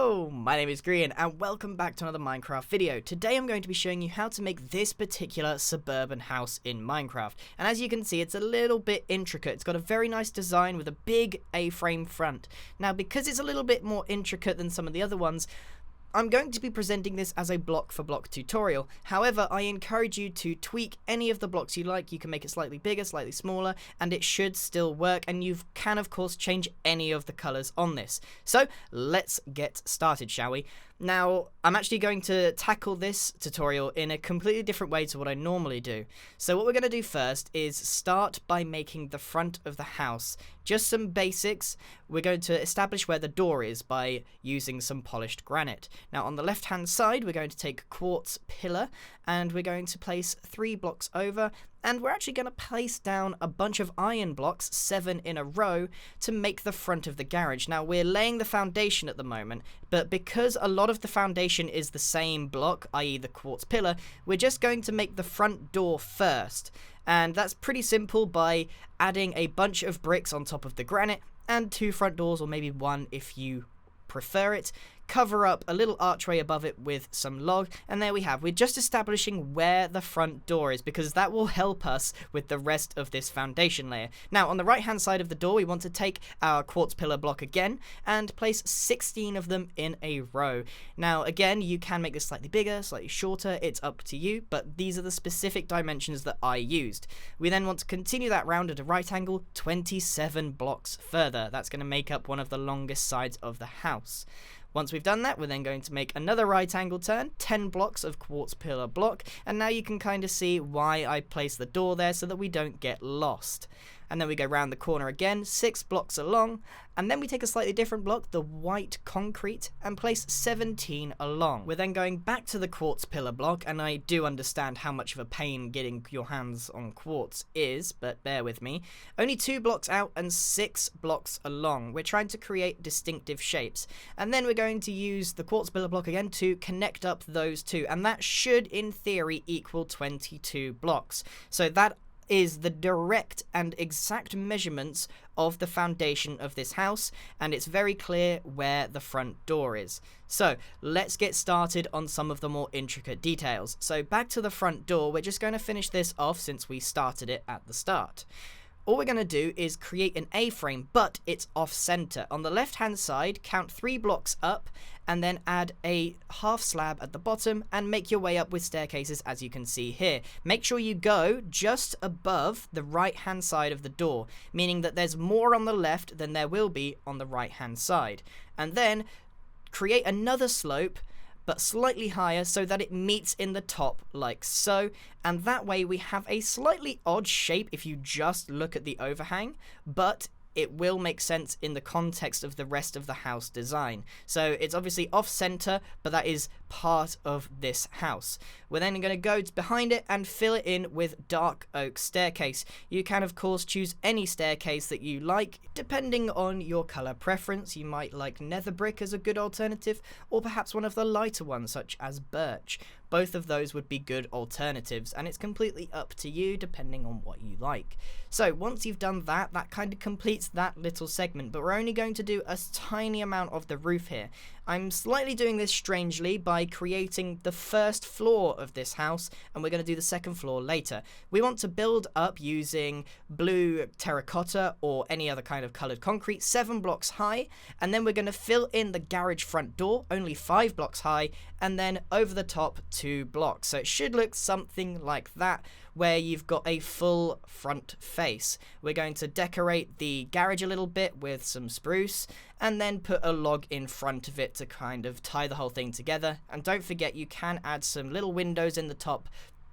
Hello, my name is Grian and welcome back to another Minecraft video. Today I'm going to be showing you how to make this particular suburban house in Minecraft. And as you can see, it's a little bit intricate. It's got a very nice design with a big A-frame front. Now, because it's a little bit more intricate than some of the other ones, I'm going to be presenting this as a block for block tutorial. However, I encourage you to tweak any of the blocks you like. You can make it slightly bigger, slightly smaller, and it should still work. And you can, of course, change any of the colors on this. So let's get started, shall we? Now, I'm actually going to tackle this tutorial in a completely different way to what I normally do. So what we're going to do first is start by making the front of the house. Just some basics. We're going to establish where the door is by using some polished granite. Now, on the left-hand side, we're going to take quartz pillar, and we're going to place 3 blocks over, and we're actually going to place down a bunch of iron blocks, 7 in a row, to make the front of the garage. Now, we're laying the foundation at the moment, but because a lot of the foundation is the same block, i.e. the quartz pillar, we're just going to make the front door first. And that's pretty simple by adding a bunch of bricks on top of the granite and 2 front doors, or maybe 1 if you prefer it. Cover up a little archway above it with some log, and there we have. We're just establishing where the front door is because that will help us with the rest of this foundation layer. Now, on the right hand side of the door, we want to take our quartz pillar block again and place 16 of them in a row. Now, again, you can make this slightly bigger, slightly shorter, it's up to you, but these are the specific dimensions that I used. We then want to continue that round at a right angle 27 blocks further. That's going to make up one of the longest sides of the house. Once we've done that, we're then going to make another right angle turn, 10 blocks of quartz pillar block, and now you can kind of see why I placed the door there so that we don't get lost. And then we go round the corner again, 6 blocks along, and then we take a slightly different block, the white concrete, and place 17 along. We're then going back to the quartz pillar block, and I do understand how much of a pain getting your hands on quartz is, but bear with me. Only 2 blocks out and 6 blocks along. We're trying to create distinctive shapes. And then we're going to use the quartz pillar block again to connect up those 2, and that should, in theory, equal 22 blocks. So that is the direct and exact measurements of the foundation of this house, and it's very clear where the front door is. So let's get started on some of the more intricate details. So back to the front door, we're just going to finish this off since we started it at the start. All we're going to do is create an A-frame, but it's off-center. On the left-hand side, count 3 blocks up, and then add a half slab at the bottom, and make your way up with staircases, as you can see here. Make sure you go just above the right-hand side of the door, meaning that there's more on the left than there will be on the right-hand side. And then create another slope, but slightly higher so that it meets in the top like so, and that way we have a slightly odd shape if you just look at the overhang, but it will make sense in the context of the rest of the house design. So it's obviously off-center, but that is part of this house. We're then going to go behind it and fill it in with dark oak staircase. You can, of course, choose any staircase that you like, depending on your color preference. You might like nether brick as a good alternative, or perhaps one of the lighter ones, such as birch. Both of those would be good alternatives, and it's completely up to you depending on what you like. So once you've done that, that kind of completes that little segment, but we're only going to do a tiny amount of the roof here. I'm slightly doing this strangely by creating the first floor of this house, and we're going to do the second floor later. We want to build up using blue terracotta or any other kind of colored concrete, 7 blocks high, and then we're going to fill in the garage front door, only 5 blocks high, and then over the top 2 blocks. So it should look something like that, where you've got a full front face. We're going to decorate the garage a little bit with some spruce, and then put a log in front of it to kind of tie the whole thing together. And don't forget, you can add some little windows in the top,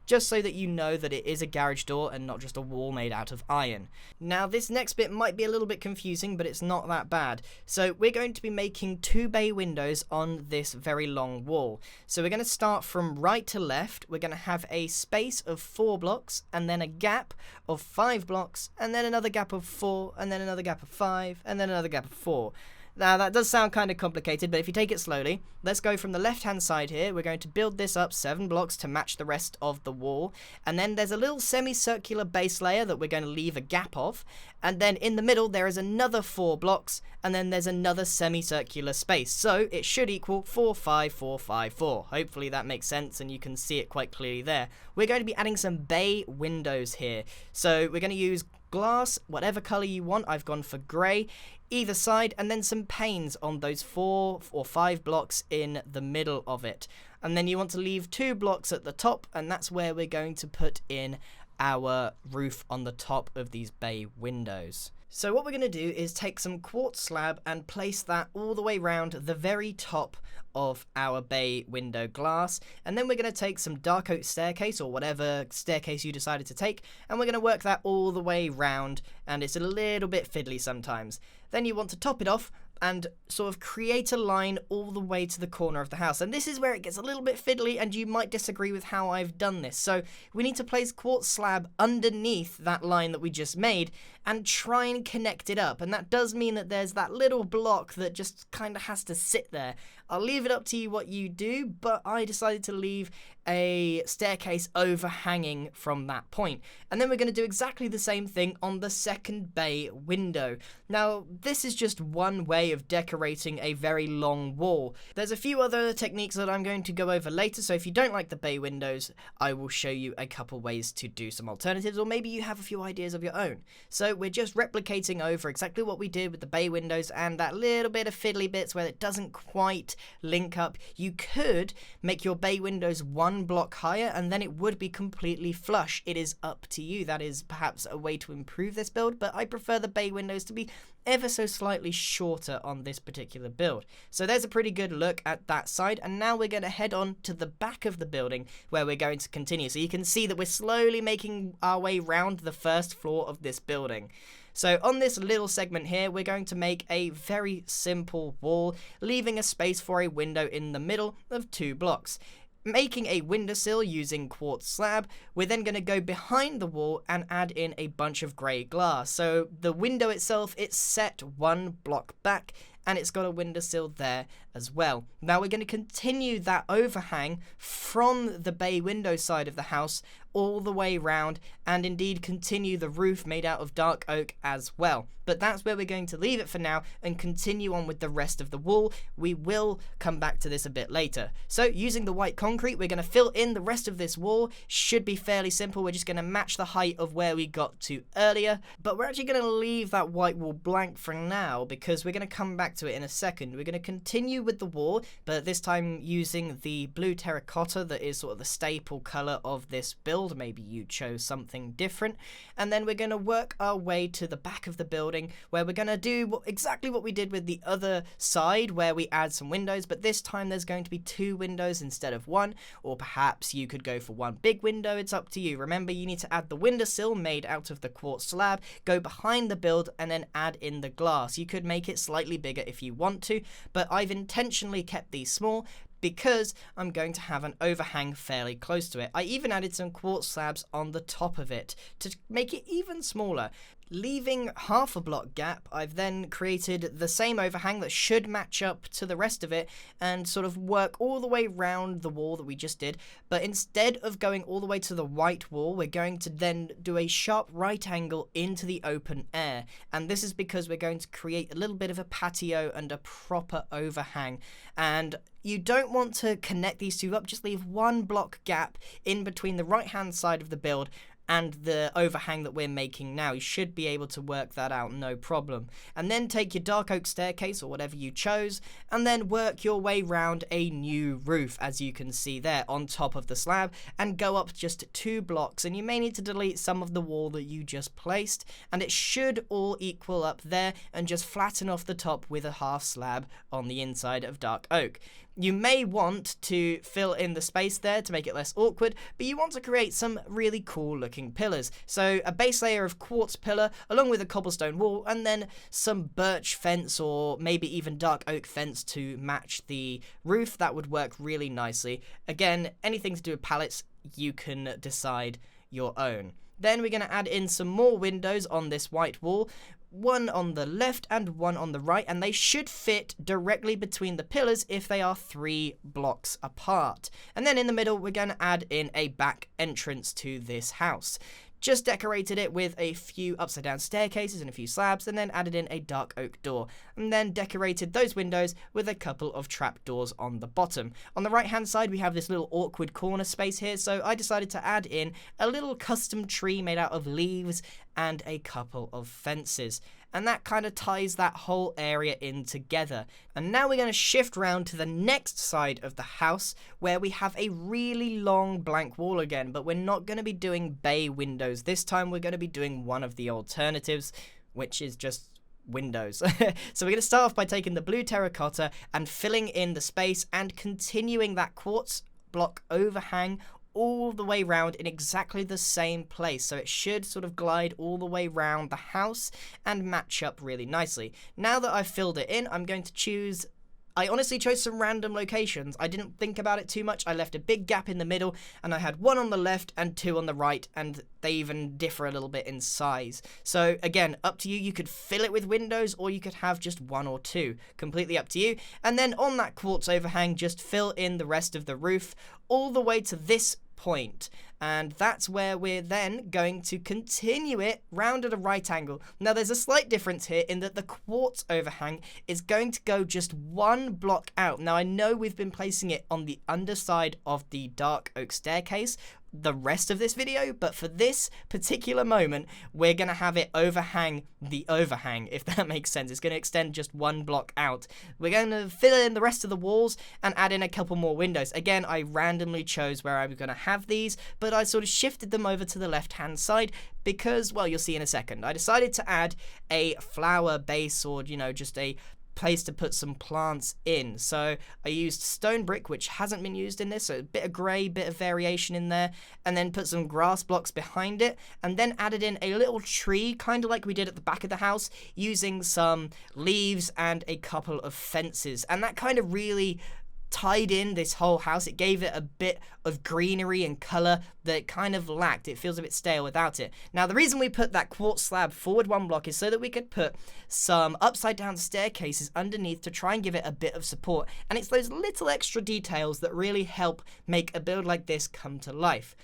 just so that you know that it is a garage door and not just a wall made out of iron. Now, this next bit might be a little bit confusing, but it's not that bad. So we're going to be making 2 bay windows on this very long wall. So we're going to start from right to left. We're going to have a space of 4 blocks, and then a gap of 5 blocks, and then another gap of 4, and then another gap of 5, and then another gap of 4. Now, that does sound kind of complicated, but if you take it slowly, let's go from the left-hand side here. We're going to build this up 7 blocks to match the rest of the wall. And then there's a little semicircular base layer that we're going to leave a gap of. And then in the middle, there is another 4 blocks, and then there's another semicircular space. So it should equal 4, 5, 4, 5, 4. Hopefully that makes sense, and you can see it quite clearly there. We're going to be adding some bay windows here. So we're going to use glass, whatever color you want. I've gone for grey, either side, and then some panes on those 4 or 5 blocks in the middle of it. And then you want to leave 2 blocks at the top, and that's where we're going to put in our roof on the top of these bay windows. So what we're going to do is take some quartz slab and place that all the way around the very top of our bay window glass, and then we're going to take some dark oak staircase, or whatever staircase you decided to take, and we're going to work that all the way round, and it's a little bit fiddly sometimes. Then you want to top it off and sort of create a line all the way to the corner of the house. And this is where it gets a little bit fiddly, and you might disagree with how I've done this. So we need to place quartz slab underneath that line that we just made and try and connect it up. And that does mean that there's that little block that just kind of has to sit there. I'll leave it up to you what you do, but I decided to leave a staircase overhanging from that point. And then we're going to do exactly the same thing on the second bay window. Now, this is just one way of decorating a very long wall. There's a few other techniques that I'm going to go over later, so if you don't like the bay windows, I will show you a couple ways to do some alternatives, or maybe you have a few ideas of your own. So we're just replicating over exactly what we did with the bay windows and that little bit of fiddly bits where it doesn't quite link up. You could make your bay windows 1 block higher, and then it would be completely flush. It is up to you. That is perhaps a way to improve this build, but I prefer the bay windows to be ever so slightly shorter on this particular build. So there's a pretty good look at that side, and now we're going to head on to the back of the building where we're going to continue. So you can see that we're slowly making our way round the first floor of this building. So on this little segment here, we're going to make a very simple wall, leaving a space for a window in the middle of 2 blocks. Making a windowsill using quartz slab, we're then going to go behind the wall and add in a bunch of grey glass. So the window itself, it's set 1 block back, and it's got a windowsill there as well. Now we're going to continue that overhang from the bay window side of the house all the way round, and indeed continue the roof made out of dark oak as well. But that's where we're going to leave it for now and continue on with the rest of the wall. We will come back to this a bit later. So using the white concrete, we're going to fill in the rest of this wall. Should be fairly simple. We're just going to match the height of where we got to earlier, but we're actually going to leave that white wall blank for now because we're going to come back to it in a second. We're going to continue with the wall, but this time using the blue terracotta that is sort of the staple color of this build. Maybe you chose something different. And then we're going to work our way to the back of the building where we're going to do exactly what we did with the other side where we add some windows, but this time there's going to be 2 windows instead of 1, or perhaps you could go for 1 big window. It's up to you. Remember, you need to add the windowsill made out of the quartz slab, go behind the build, and then add in the glass. You could make it slightly bigger if you want to, but I've intentionally kept these small because I'm going to have an overhang fairly close to it. I even added some quartz slabs on the top of it to make it even smaller. Leaving half a block gap, I've then created the same overhang that should match up to the rest of it and sort of work all the way round the wall that we just did. But instead of going all the way to the white wall, we're going to then do a sharp right angle into the open air. And this is because we're going to create a little bit of a patio and a proper overhang. And you don't want to connect these two up, just leave 1 block gap in between the right hand side of the build and the overhang that we're making now. You should be able to work that out, no problem. And then take your dark oak staircase or whatever you chose, and then work your way round a new roof, as you can see there, on top of the slab, and go up just 2 blocks. And you may need to delete some of the wall that you just placed, and it should all equal up there, and just flatten off the top with a half slab on the inside of dark oak. You may want to fill in the space there to make it less awkward, but you want to create some really cool looking pillars. So a base layer of quartz pillar along with a cobblestone wall, and then some birch fence or maybe even dark oak fence to match the roof. That would work really nicely. Again, anything to do with pallets, you can decide your own. Then we're going to add in some more windows on this white wall. one on the left and one on the right, and they should fit directly between the pillars if they are 3 blocks apart. And then in the middle, we're going to add in a back entrance to this house. Just decorated it with a few upside down staircases and a few slabs, and then added in a dark oak door, and then decorated those windows with a couple of trap doors on the bottom. On the right hand side, we have this little awkward corner space here, so I decided to add in a little custom tree made out of leaves and a couple of fences. And that kind of ties that whole area in together. And now we're going to shift round to the next side of the house, where we have a really long blank wall again, but we're not going to be doing bay windows. This time we're going to be doing one of the alternatives, which is just windows. So we're going to start off by taking the blue terracotta and filling in the space and continuing that quartz block overhang all the way round in exactly the same place, so it should sort of glide all the way round the house and match up really nicely. Now that I've filled it in, I'm going to choose... I honestly chose some random locations. I didn't think about it too much. I left a big gap in the middle, and I had 1 on the left and 2 on the right, and they even differ a little bit in size. So again, up to you. You could fill it with windows, or you could have just 1 or 2. Completely up to you. And then on that quartz overhang, just fill in the rest of the roof all the way to this point, and that's where we're then going to continue it round at a right angle. Now there's a slight difference here in that the quartz overhang is going to go just 1 block out. Now I know we've been placing it on the underside of the dark oak staircase the rest of this video, but for this particular moment, we're going to have it overhang the overhang, if that makes sense. It's going to extend just 1 block out. We're going to fill in the rest of the walls and add in a couple more windows. Again, I randomly chose where I was going to have these, but I sort of shifted them over to the left-hand side because, well, you'll see in a second. I decided to add a flower base, or, you know, just a place to put some plants in. So I used stone brick, which hasn't been used in this, so a bit of grey, bit of variation in there, and then put some grass blocks behind it, and then added in a little tree, kind of like we did at the back of the house, using some leaves and a couple of fences, and that kind of really tied in this whole house. It gave it a bit of greenery and colour that it kind of lacked. It feels a bit stale without it. Now, the reason we put that quartz slab forward 1 block is so that we could put some upside down staircases underneath to try and give it a bit of support. And it's those little extra details that really help make a build like this come to life.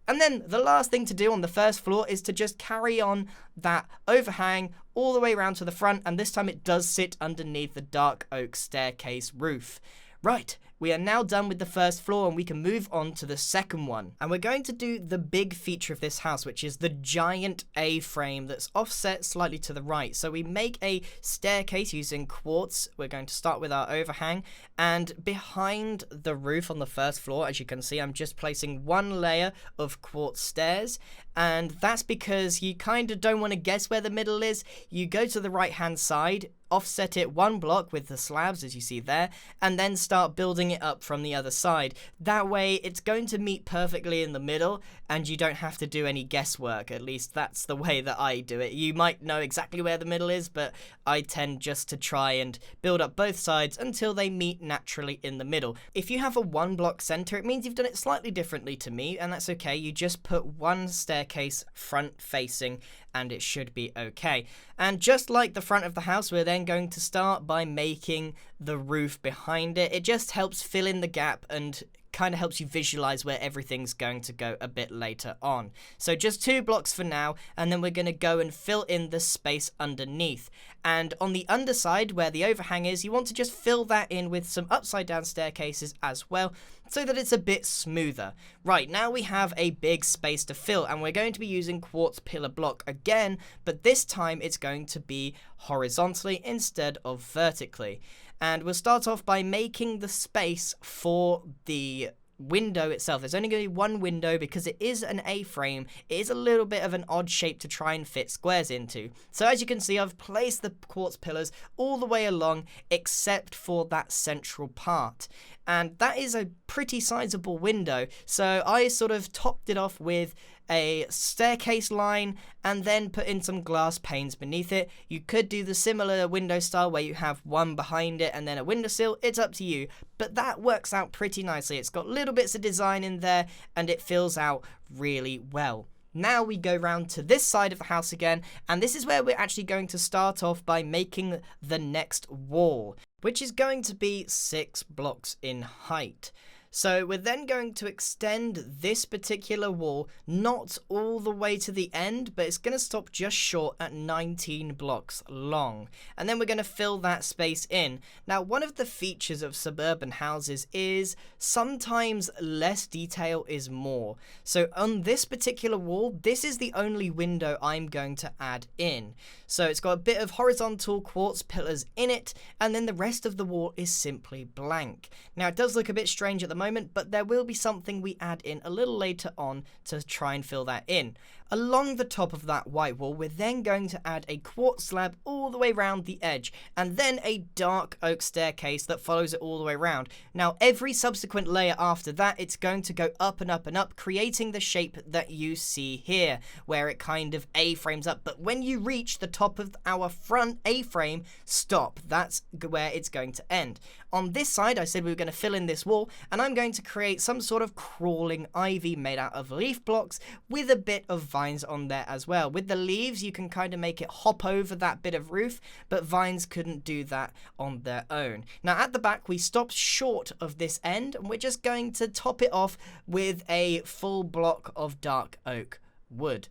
And then the last thing to do on the first floor is to just carry on that overhang all the way around to the front, and this time it does sit underneath the dark oak staircase roof. Right, we are now done with the first floor, and we can move on to the second one. And we're going to do the big feature of this house, which is the giant A-frame that's offset slightly to the right. So we make a staircase using quartz. We're going to start with our overhang, and behind the roof on the first floor, as you can see, I'm just placing 1 layer of quartz stairs, and that's because you kind of don't want to guess where the middle is. You go to the right-hand side, offset it 1 block with the slabs, as you see there, and then start building it up from the other side. That way it's going to meet perfectly in the middle, and you don't have to do any guesswork. At least that's the way that I do it. You might know exactly where the middle is, but I tend just to try and build up both sides until they meet naturally in the middle. If you have a 1 block center, it means you've done it slightly differently to me, and that's okay. You just put 1 staircase front facing, and it should be okay. And just like the front of the house, we're then going to start by making the roof behind it. It just helps fill in the gap and kind of helps you visualize where everything's going to go a bit later on. So just 2 blocks for now, and then we're going to go and fill in the space underneath. And on the underside where the overhang is, you want to just fill that in with some upside down staircases as well, so that it's a bit smoother. Right, now we have a big space to fill, and we're going to be using quartz pillar block again, but this time it's going to be horizontally instead of vertically. And we'll start off by making the space for the window itself. There's only going to be 1 window because it is an A-frame. It is a little bit of an odd shape to try and fit squares into. So as you can see, I've placed the quartz pillars all the way along except for that central part. And that is a pretty sizable window. So I sort of topped it off with a staircase line and then put in some glass panes beneath it. You could do the similar window style where you have 1 behind it and then a windowsill. It's up to you, but that works out pretty nicely. It's got little bits of design in there and it fills out really well. Now we go round to this side of the house again, and this is where we're actually going to start off by making the next wall, which is going to be 6 blocks in height. So we're then going to extend this particular wall, not all the way to the end, but it's going to stop just short at 19 blocks long. And then we're going to fill that space in. Now, one of the features of suburban houses is sometimes less detail is more. So on this particular wall, this is the only window I'm going to add in. So it's got a bit of horizontal quartz pillars in it, and then the rest of the wall is simply blank. Now, it does look a bit strange at the moment, but there will be something we add in a little later on to try and fill that in. Along the top of that white wall, we're then going to add a quartz slab all the way around the edge, and then a dark oak staircase that follows it all the way around. Now, every subsequent layer after that, it's going to go up and up and up, creating the shape that you see here, where it kind of A-frames up. But when you reach the top of our front A-frame, stop. That's where it's going to end. On this side, I said we were going to fill in this wall, and I'm going to create some sort of crawling ivy made out of leaf blocks with a bit of vines on there as well. With the leaves, you can kind of make it hop over that bit of roof, but vines couldn't do that on their own. Now, at the back, we stopped short of this end, and we're just going to top it off with a full block of dark oak wood.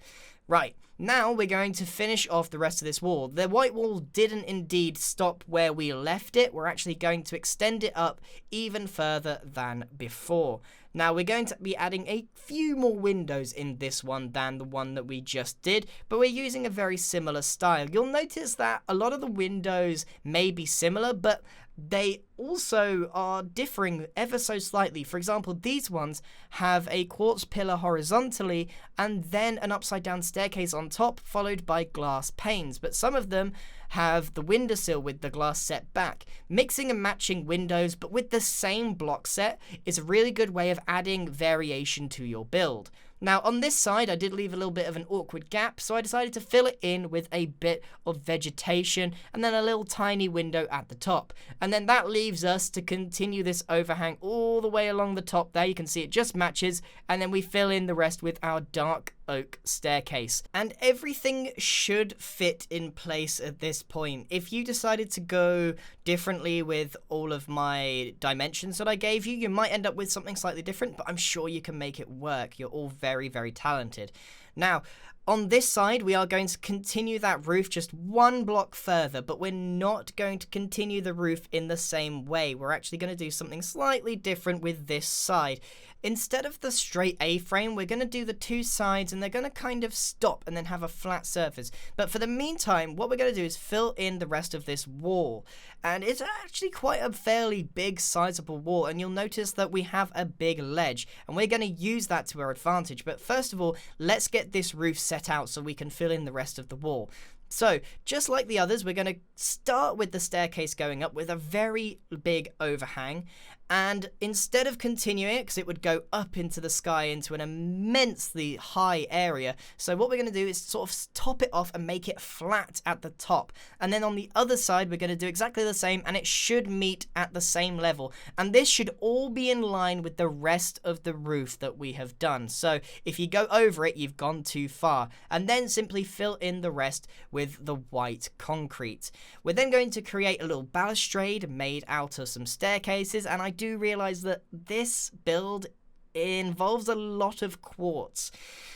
Right, now we're going to finish off the rest of this wall. The white wall didn't indeed stop where we left it. We're actually going to extend it up even further than before. Now, we're going to be adding a few more windows in this one than the one that we just did, but we're using a very similar style. You'll notice that a lot of the windows may be similar, but they also are differing ever so slightly. For example, these ones have a quartz pillar horizontally and then an upside down staircase on top, followed by glass panes. But some of them have the windowsill with the glass set back. Mixing and matching windows, but with the same block set, is a really good way of adding variation to your build. Now, on this side, I did leave a little bit of an awkward gap, so I decided to fill it in with a bit of vegetation and then a little tiny window at the top. And then that leaves us to continue this overhang all the way along the top there. You can see it just matches, and then we fill in the rest with our dark oak staircase. And everything should fit in place at this point. If you decided to go differently with all of my dimensions that I gave you, you might end up with something slightly different, but I'm sure you can make it work. You're all very, very talented. Now, on this side, we are going to continue that roof just one block further, but we're not going to continue the roof in the same way. We're actually going to do something slightly different with this side. Instead of the straight A-frame, we're going to do the two sides, and they're going to kind of stop and then have a flat surface. But for the meantime, what we're going to do is fill in the rest of this wall. And it's actually quite a fairly big, sizable wall, and you'll notice that we have a big ledge, and we're going to use that to our advantage. But first of all, let's get this roof set out so we can fill in the rest of the wall. So, just like the others, we're going to start with the staircase going up with a very big overhang. And instead of continuing it, because it would go up into the sky into an immensely high area, so what we're going to do is sort of top it off and make it flat at the top. And then on the other side, we're going to do exactly the same, and it should meet at the same level. And this should all be in line with the rest of the roof that we have done. So if you go over it, you've gone too far. And then simply fill in the rest with the white concrete. We're then going to create a little balustrade made out of some staircases, and I do realize that this build involves a lot of quartz,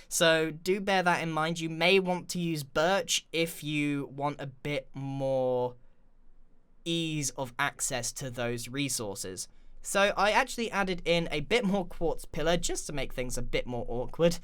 so do bear that in mind. You may want to use birch if you want a bit more ease of access to those resources. So I actually added in a bit more quartz pillar just to make things a bit more awkward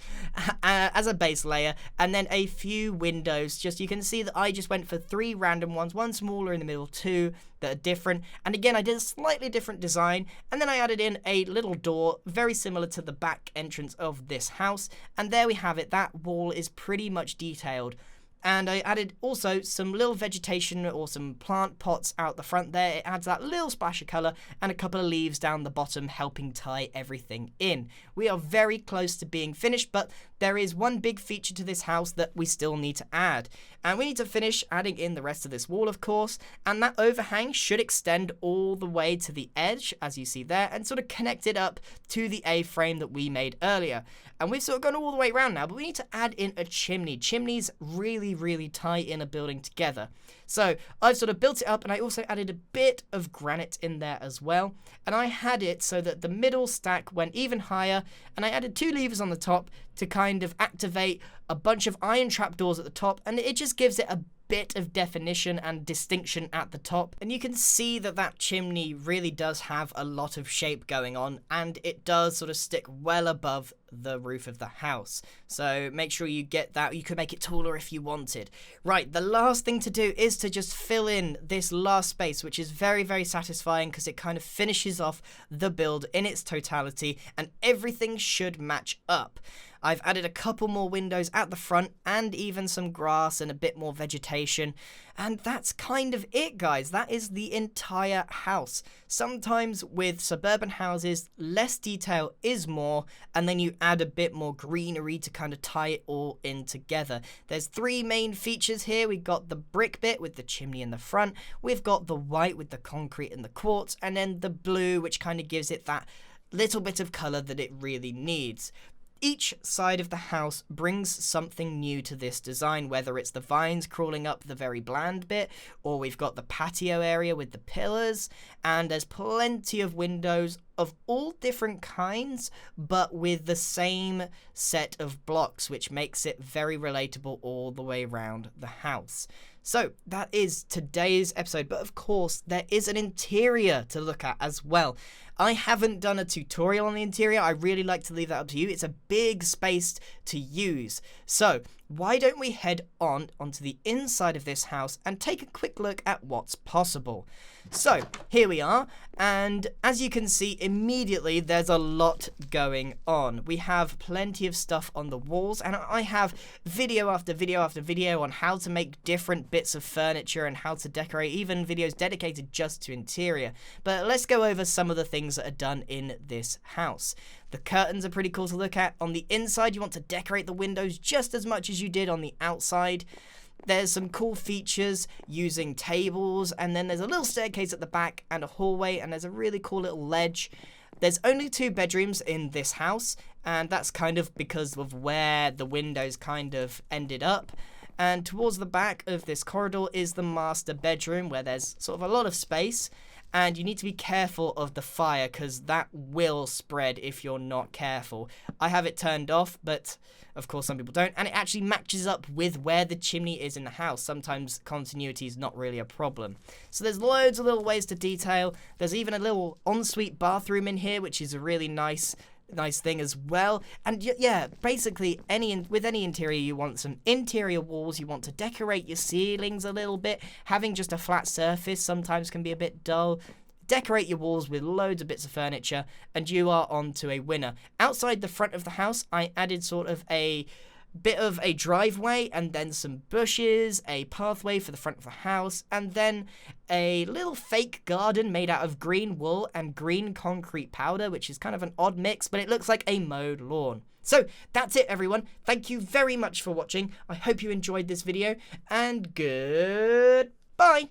as a base layer, and then a few windows. Just you can see that I just went for 3 random ones, one smaller in the middle, 2 that are different. And again, I did a slightly different design, and then I added in a little door very similar to the back entrance of this house. And there we have it. That wall is pretty much detailed. And I added also some little vegetation or some plant pots out the front there. It adds that little splash of colour, and a couple of leaves down the bottom helping tie everything in. We are very close to being finished, but there is one big feature to this house that we still need to add. And we need to finish adding in the rest of this wall, of course, and that overhang should extend all the way to the edge, as you see there, and sort of connect it up to the A-frame that we made earlier. And we've sort of gone all the way around now, but we need to add in a chimney. Chimneys really tie in a building together. So I've sort of built it up, and I also added a bit of granite in there as well. And I had it so that the middle stack went even higher, and I added 2 levers on the top to kind of activate a bunch of iron trapdoors at the top, and it just gives it a bit of definition and distinction at the top. And you can see that that chimney really does have a lot of shape going on, and it does sort of stick well above the roof of the house. So make sure you get that. You could make it taller if you wanted. Right, the last thing to do is to just fill in this last space, which is very satisfying because it kind of finishes off the build in its totality, and everything should match up. I've added a couple more windows at the front and even some grass and a bit more vegetation. And that's kind of it, guys. That is the entire house. Sometimes with suburban houses, less detail is more, and then you add a bit more greenery to kind of tie it all in together. There's 3 main features here. We've got the brick bit with the chimney in the front. We've got the white with the concrete and the quartz, and then the blue, which kind of gives it that little bit of color that it really needs. Each side of the house brings something new to this design, whether it's the vines crawling up the very bland bit, or we've got the patio area with the pillars, and there's plenty of windows of all different kinds, but with the same set of blocks, which makes it very relatable all the way around the house. So that is today's episode, but of course there is an interior to look at as well. I haven't done a tutorial on the interior. I really like to leave that up to you. It's a big space to use. So why don't we head onto the inside of this house and take a quick look at what's possible. So here we are, and as you can see immediately there's a lot going on. We have plenty of stuff on the walls, and I have video after video after video on how to make different bits of furniture and how to decorate, even videos dedicated just to interior. But let's go over some of the things that are done in this house. The curtains are pretty cool to look at. On the inside, you want to decorate the windows just as much as you did on the outside. There's some cool features using tables, and then there's a little staircase at the back and a hallway, and there's a really cool little ledge. There's only 2 bedrooms in this house, and that's kind of because of where the windows kind of ended up. And towards the back of this corridor is the master bedroom, where there's sort of a lot of space. And you need to be careful of the fire, because that will spread if you're not careful. I have it turned off, but of course some people don't. And it actually matches up with where the chimney is in the house. Sometimes continuity is not really a problem. So there's loads of little ways to detail. There's even a little ensuite bathroom in here, which is a really nice thing as well. And yeah, basically with any interior, you want some interior walls. You want to decorate your ceilings a little bit. Having just a flat surface sometimes can be a bit dull. Decorate your walls with loads of bits of furniture, and you are on to a winner. Outside the front of the house, I added sort of a bit of a driveway, and then some bushes, a pathway for the front of the house, and then a little fake garden made out of green wool and green concrete powder, which is kind of an odd mix, but it looks like a mowed lawn. So that's it, everyone. Thank you very much for watching. I hope you enjoyed this video, and goodbye.